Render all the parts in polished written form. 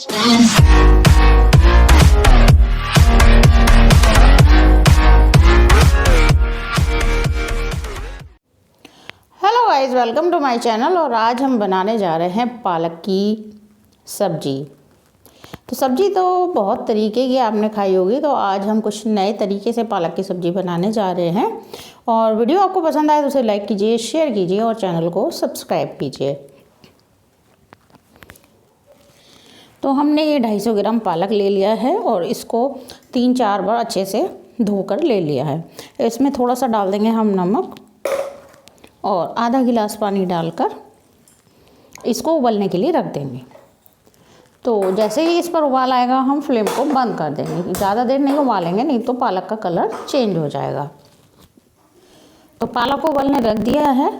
Hello guys, welcome to my channel. और आज हम बनाने जा रहे हैं पालक की सब्जी। तो सब्जी तो बहुत तरीके की आपने खाई होगी, तो आज हम कुछ नए तरीके से पालक की सब्जी बनाने जा रहे हैं। और वीडियो आपको पसंद आए तो उसे लाइक कीजिए, शेयर कीजिए और चैनल को सब्सक्राइब कीजिए। तो हमने ये 250 ग्राम पालक ले लिया है और इसको 3-4 बार अच्छे से धोकर ले लिया है। इसमें थोड़ा सा डाल देंगे हम नमक और आधा गिलास पानी डालकर इसको उबलने के लिए रख देंगे। तो जैसे ही इस पर उबाल आएगा हम फ्लेम को बंद कर देंगे। ज़्यादा देर नहीं उबालेंगे, नहीं तो पालक का कलर चेंज हो जाएगा। तो पालक को उबलने रख दिया है।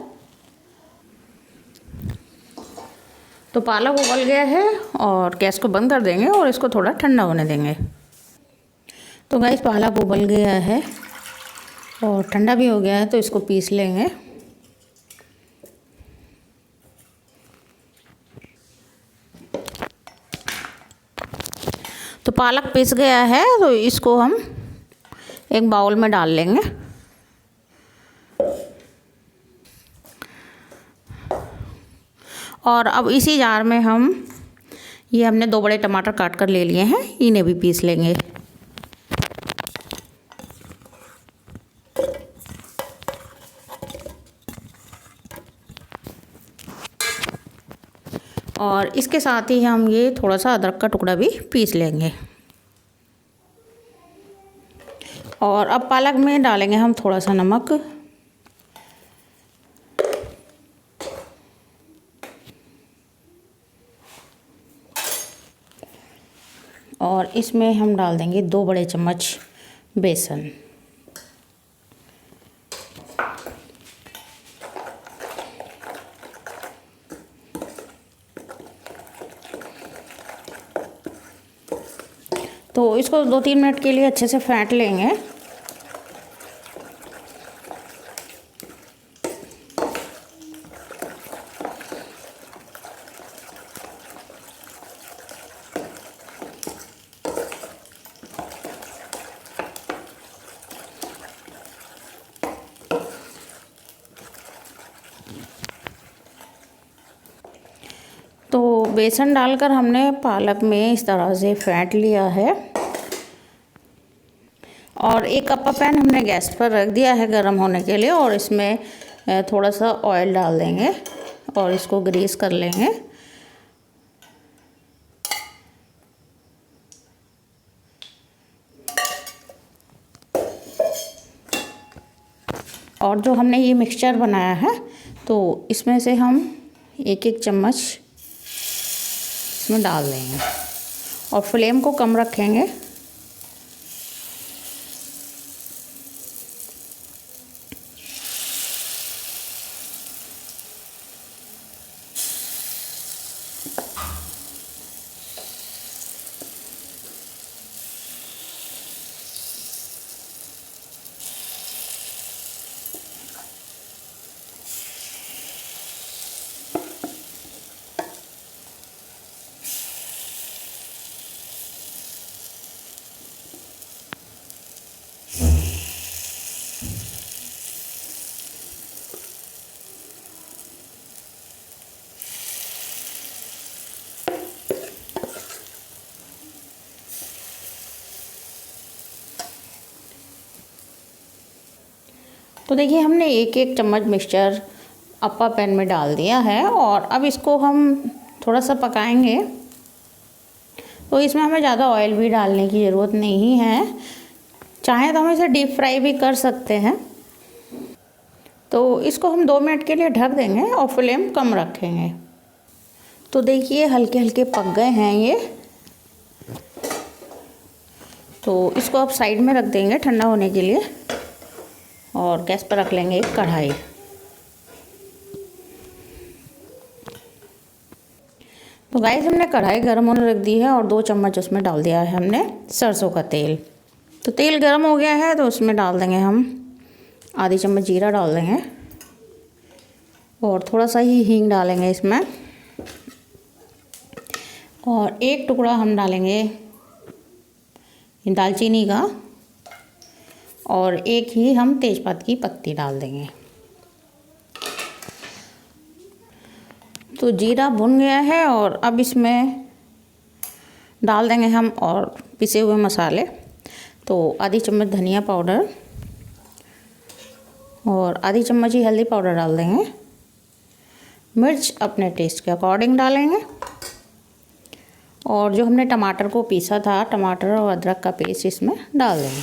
तो पालक उबल गया है और गैस को बंद कर देंगे और इसको थोड़ा ठंडा होने देंगे। तो गाइस, पालक उबल गया है और ठंडा भी हो गया है, तो इसको पीस लेंगे। तो पालक पिस गया है, तो इसको हम एक बाउल में डाल लेंगे। और अब इसी जार में हमने 2 बड़े टमाटर काट कर ले लिए हैं, इन्हें भी पीस लेंगे। और इसके साथ ही हम ये थोड़ा सा अदरक का टुकड़ा भी पीस लेंगे। और अब पालक में डालेंगे हम थोड़ा सा नमक और इसमें हम डाल देंगे 2 बड़े चम्मच बेसन। तो इसको 2-3 मिनट के लिए अच्छे से फेंट लेंगे। तो बेसन डालकर हमने पालक में इस तरह से फेंट लिया है। और एक अप्पा पैन हमने गैस पर रख दिया है गर्म होने के लिए, और इसमें थोड़ा सा ऑयल डाल देंगे और इसको ग्रीस कर लेंगे। और जो हमने ये मिक्सचर बनाया है, तो इसमें से हम 1-1 चम्मच इसमें डाल देंगे और फ्लेम को कम रखेंगे। तो देखिए, हमने 1-1 चम्मच मिक्सचर अप्पा पैन में डाल दिया है और अब इसको हम थोड़ा सा पकाएंगे। तो इसमें हमें ज़्यादा ऑयल भी डालने की ज़रूरत नहीं है, चाहे तो हम इसे डीप फ्राई भी कर सकते हैं। तो इसको हम 2 मिनट के लिए ढक देंगे और फ्लेम कम रखेंगे। तो देखिए, हल्के हल्के पक गए हैं ये। तो इसको अब साइड में रख देंगे ठंडा होने के लिए और गैस पर रख लेंगे एक कढ़ाई। तो गाइस, हमने कढ़ाई गर्म होने रख दी है और 2 चम्मच उसमें डाल दिया है हमने सरसों का तेल। तो तेल गर्म हो गया है, तो उसमें डाल देंगे हम आधी चम्मच जीरा डाल देंगे और थोड़ा सा ही हींग डालेंगे इसमें। और एक टुकड़ा हम डालेंगे दालचीनी का और एक ही हम तेज़पात की पत्ती डाल देंगे। तो जीरा भुन गया है और अब इसमें डाल देंगे हम और पिसे हुए मसाले। तो आधी चम्मच धनिया पाउडर और आधी चम्मच ही हल्दी पाउडर डाल देंगे। मिर्च अपने टेस्ट के अकॉर्डिंग डालेंगे और जो हमने टमाटर को पीसा था, टमाटर और अदरक का पेस्ट इसमें डाल देंगे।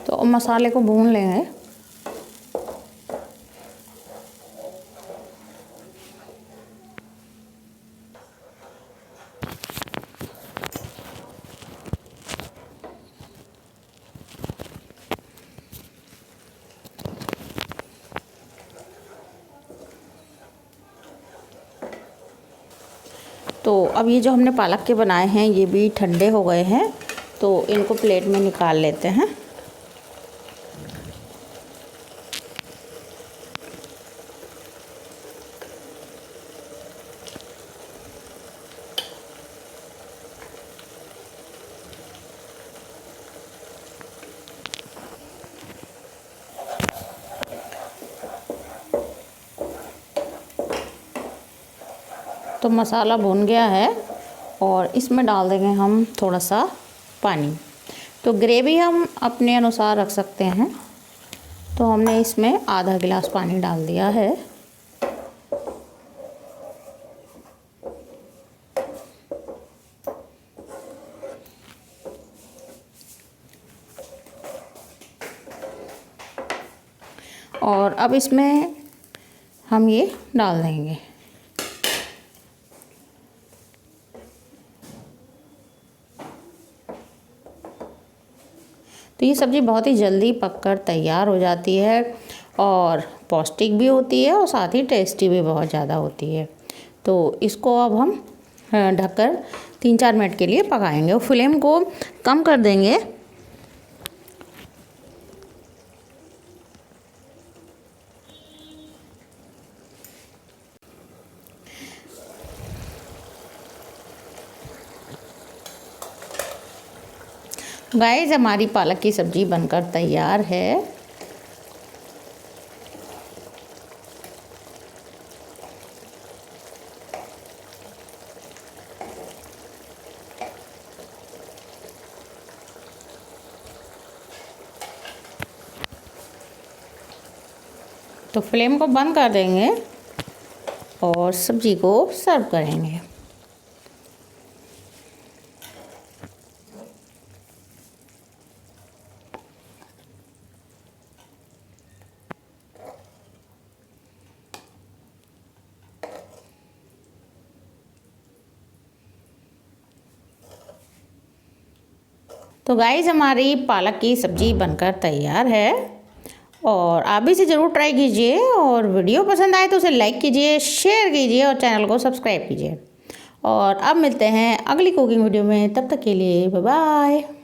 तो मसाले को भून लेंगे। तो अब ये जो हमने पालक के बनाए हैं ये भी ठंडे हो गए हैं, तो इनको प्लेट में निकाल लेते हैं। तो मसाला भुन गया है और इसमें डाल देंगे हम थोड़ा सा पानी। तो ग्रेवी हम अपने अनुसार रख सकते हैं, तो हमने इसमें आधा गिलास पानी डाल दिया है। और अब इसमें हम ये डाल देंगे। तो ये सब्ज़ी बहुत ही जल्दी पककर तैयार हो जाती है और पौष्टिक भी होती है और साथ ही टेस्टी भी बहुत ज़्यादा होती है। तो इसको अब हम ढककर 3-4 मिनट के लिए पकाएंगे और फ्लेम को कम कर देंगे। गाइस हमारी पालक की सब्ज़ी बनकर तैयार है। तो फ्लेम को बंद कर देंगे और सब्ज़ी को सर्व करेंगे। तो गाइस हमारी पालक की सब्ज़ी बनकर तैयार है और आप भी इसे ज़रूर ट्राई कीजिए और वीडियो पसंद आए तो उसे लाइक कीजिए, शेयर कीजिए और चैनल को सब्सक्राइब कीजिए। और अब मिलते हैं अगली कुकिंग वीडियो में, तब तक के लिए बाय बाय।